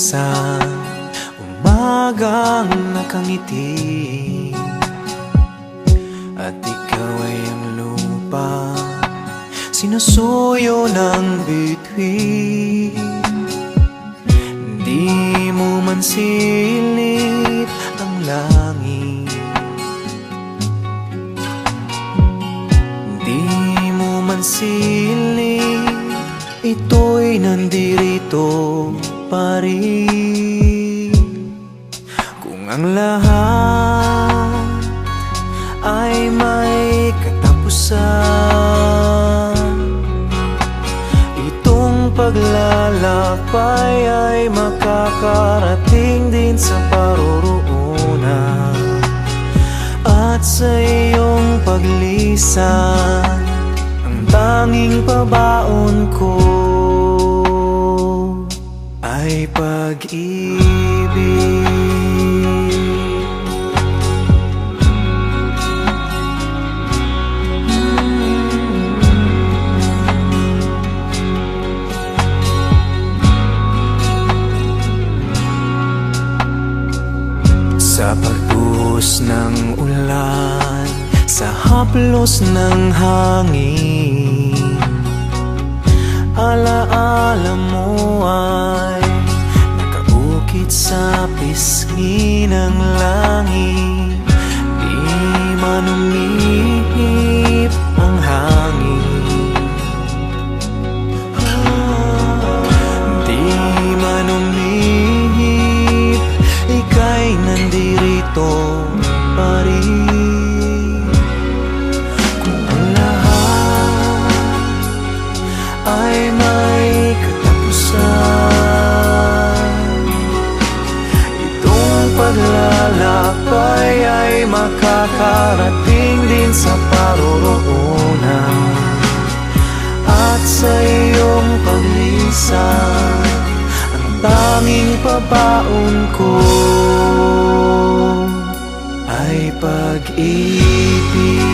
isang umagang nakangiti, at ikaw ay ang lupa sinusuyo ng bituin. Di mo man silip ang langit, di mo man silip, ito'y nandirito pa rin. Kung ang lahat ay may katapusan, itong paglalakbay ay makakarating din sa paroroonan. At sa iyong paglisan, ang tanging pabaon ko ay pag-ibig. Sa pagbuhos ng ulan, sa haplos ng hangin, alaala mo ay nakaukit sa pisngi ng langit. Di man umihip ang hangin, di man umihip, ika'y nandirito pa rin. Kung ang lahat ay may katapusan, itong paglalakbay ay makakarating din sa paroroonan. At sa iyong paglisan, ang tanging pabaon ko ay pag-ibig.